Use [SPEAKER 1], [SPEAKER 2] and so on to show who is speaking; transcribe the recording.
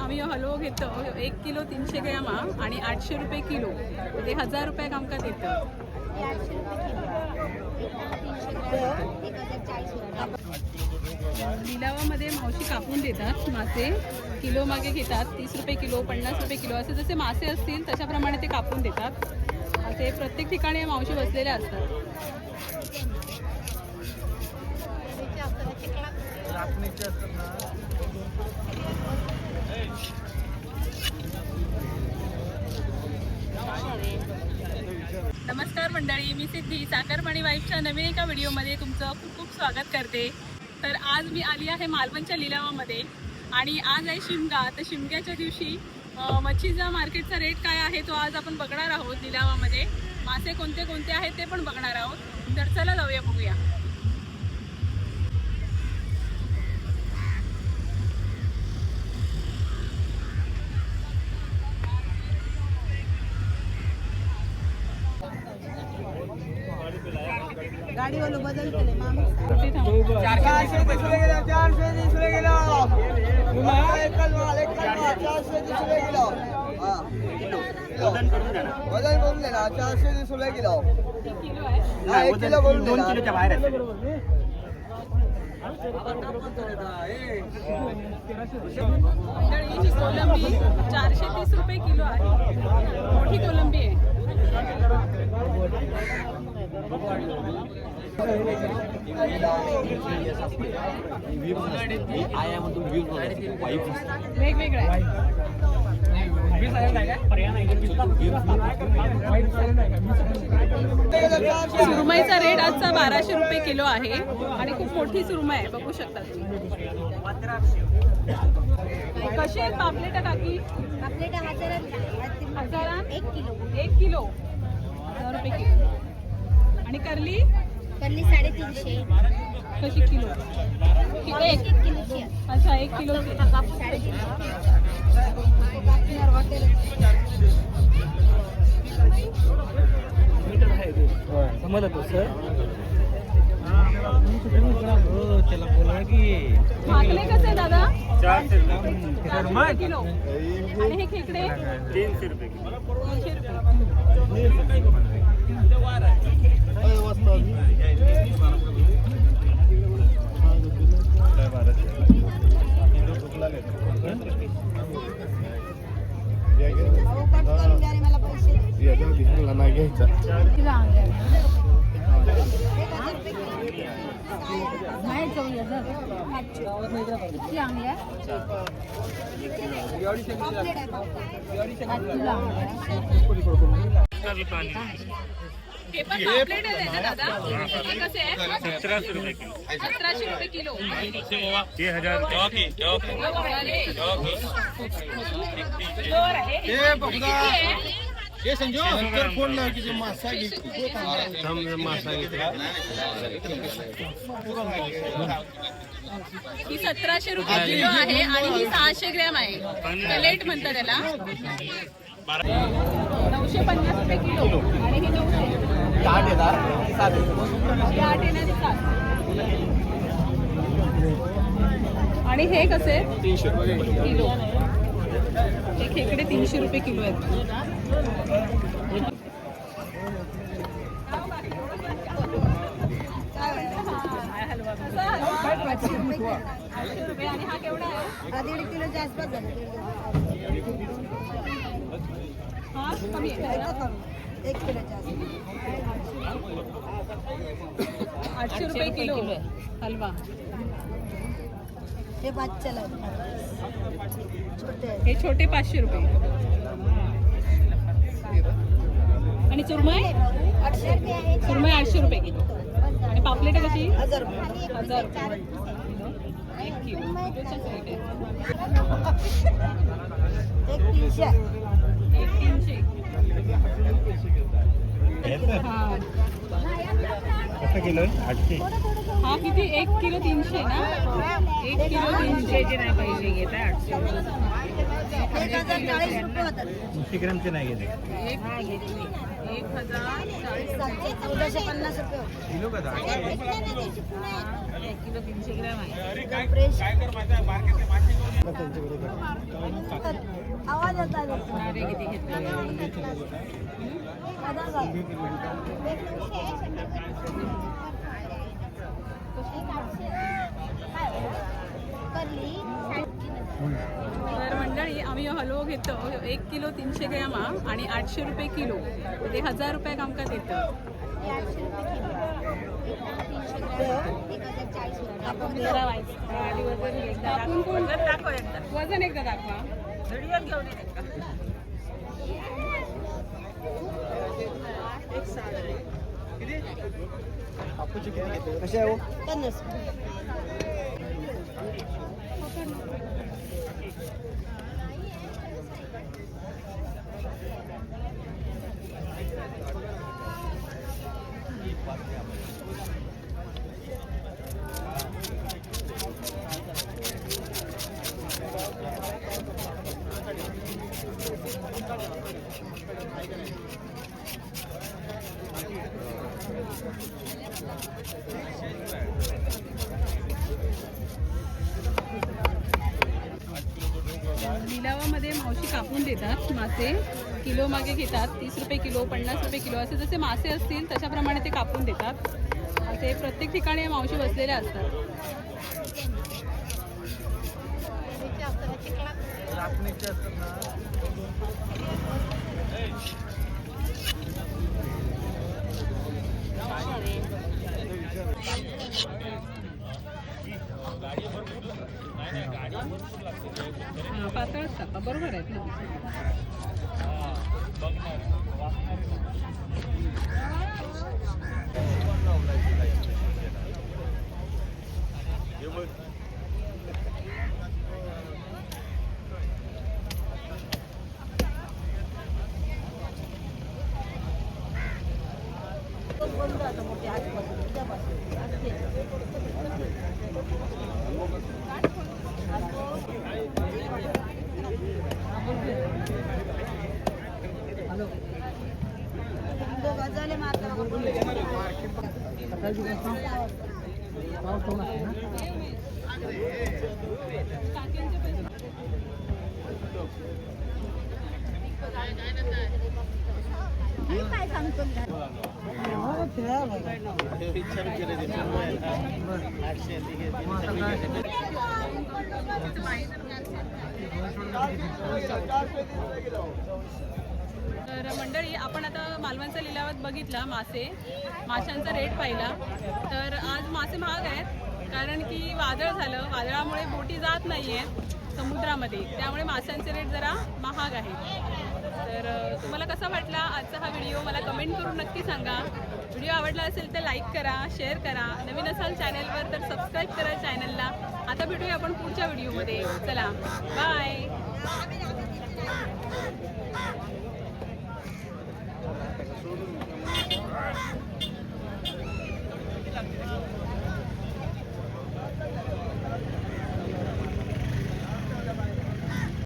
[SPEAKER 1] आम्ही हलवो घेतो 1 किलो 300 ग्रॅम आणि 800 रुपये किलो ते 1000 रुपये आमकां देतं. लिलावामध्ये मावशी कापून देतात मासे, किलो मागे घेतात 30 रुपये किलो 50 रुपये किलो असे जसे मासे असतील तशाप्रमाणे ते कापून देतात. असे प्रत्येक ठिकाणी मावशी बसलेल्या असतात. नमस्कार मंडळी, मी सिद्धी साखरपाणी वाईफच्या नवीन एका व्हिडिओमध्ये तुमचं खूप खूप स्वागत करते. तर आज मी आली आहे मालवणच्या लिलावामध्ये आणि आज आहे शिमगा. तर शिमग्याच्या दिवशी मच्छीचा मार्केटचा रेट काय आहे तो आज आपण बघणार आहोत. लिलावामध्ये मासे कोणते कोणते आहेत ते पण बघणार आहोत. तर चला जाऊया बघूया.
[SPEAKER 2] गाडी वालों बदल केले मामी
[SPEAKER 3] 400 रुपये सुले गेलो 420 सुले गेलो एकल माल 420 सुले गेलो हां वजन करून देना 420 सुले गेलो
[SPEAKER 1] किलो आहे.
[SPEAKER 3] हां 1 किलो करून
[SPEAKER 4] 2 किलोच्या बाहेर आहे.
[SPEAKER 1] मंडळी ही कोलंबी 430 रुपये किलो आहे. मोठी कोलंबी आहे. वेगवेगळं आहे. सुरमईचा रेट आजचा 1200 रुपये किलो आहे आणि खूप मोठी सुरमई आहे, बघू शकता तुम्ही. कशी आहेत पापलेटा काकी?
[SPEAKER 2] आपले 1000 1 किलो
[SPEAKER 1] 1 किलो 1000 रुपये किलो. आणि करली
[SPEAKER 2] करली 350
[SPEAKER 1] कशी किलो? एक
[SPEAKER 2] किलोची
[SPEAKER 1] अच्छा 1 किलोची.
[SPEAKER 2] 350
[SPEAKER 4] समजलं तो सर त्याला बोला की
[SPEAKER 1] मागले कसे दादा?
[SPEAKER 4] 400
[SPEAKER 1] रुपये किलो. आणि हे खेकडे
[SPEAKER 4] 300 रुपये किलो.
[SPEAKER 1] 300 रुपये.
[SPEAKER 2] मला पैसे
[SPEAKER 3] नाही घ्यायचा
[SPEAKER 2] किलो आणले नाही 4000 किती आणले
[SPEAKER 1] हे पण पापलेट आहे ना दादा? हे कसे आहे?
[SPEAKER 4] 1700 रुपये किलो.
[SPEAKER 1] 1700 रुपये किलो.
[SPEAKER 4] 1000
[SPEAKER 1] जोर आहे. हे किती आहे?
[SPEAKER 3] हे संजो तर फोन लाव की मासा मासा
[SPEAKER 1] ही 1700 रुपये किलो आहे आणि ही 600 ग्रॅम आहे. कलेट म्हणतात त्याला. 950 रुपये किलो आणि ही 900.
[SPEAKER 3] 8,000
[SPEAKER 1] हे 8 येणारी 7. आणि हे कसे?
[SPEAKER 3] 300 रुपये
[SPEAKER 1] किलो. हे खेकडे 300 रुपये किलो आहेत. आणि हा केवढा आहे?
[SPEAKER 2] 1.5 किलोच्या आसपास झालं.
[SPEAKER 1] हा कमी आहे.
[SPEAKER 2] 1 किलोच्या आसपास
[SPEAKER 1] 800 रुपये किलो हलवा.
[SPEAKER 2] हे 5 चला छोटे
[SPEAKER 1] हे छोटे 500 रुपये. आणि चुरमई?
[SPEAKER 2] 800 रुपये आहे.
[SPEAKER 1] चुरमई 800 रुपये किलो. आणि पापलेट कशी?
[SPEAKER 2] 1000 रुपये
[SPEAKER 1] 1000 रुपये. 1 किलो.
[SPEAKER 2] 1 300
[SPEAKER 1] 300. हा
[SPEAKER 4] कसं किलो आहे? 800.
[SPEAKER 1] हा किती? 1 किलो 300 ना? 1 किलो 300 चे नाही पैसे घेत आहे. 800.
[SPEAKER 2] 1040 रुपये होतात.
[SPEAKER 4] 200 ग्रॅमचे नाही घेते.
[SPEAKER 1] 1040.
[SPEAKER 2] 1450 रुपये
[SPEAKER 4] किलो का?
[SPEAKER 1] 1 किलो 300 ग्रॅम आहे.
[SPEAKER 2] फ्रेश
[SPEAKER 1] नारे किती घेतले?
[SPEAKER 2] 1000.
[SPEAKER 1] तर मंडळी आम्ही हलवो घेतो 1 किलो 300 ग्रॅम आणि 800 रुपये किलो. ते 1000 रुपये आमकां देतं. जरा आणि वजन एकदा दाखवा. वजन एकदा दाखवा. व्हिडिओ घेऊन एकदा.
[SPEAKER 3] कसे आहे हो?
[SPEAKER 2] 50.
[SPEAKER 1] लिलावामध्ये मावशी कापून देतात मासे. किलो मागे घेतात 30 रुपये किलो 50 रुपये किलो असे जसे मासे असतील तशाप्रमाणे ते कापून देतात. असे प्रत्येक ठिकाणी मावशी बसलेल्या असतात. पातळच टाका बरोबर आहेत ना.
[SPEAKER 2] गजाले मारतात. काय सांगतो
[SPEAKER 1] तर मंडळी आपण आता मालवणचा लिलावात बघितला माशांचा रेट पाहिला. तर आज मासे महाग आहेत कारण की वादळ झालं. वादळामुळे बोटी जात नाही आहेत समुद्रामध्ये, त्यामुळे माशांचे रेट जरा महाग आहेत. तर तुम्हाला कसा वाटला आजचा हा व्हिडिओ मला कमेंट करून नक्की सांगा. व्हिडिओ आवडला असेल तर लाईक करा, शेअर करा. नवीन असाल चॅनलवर तर सबस्क्राईब करा चॅनलला. आता भेटूया आपण पुढच्या व्हिडिओमध्ये. चला बाय.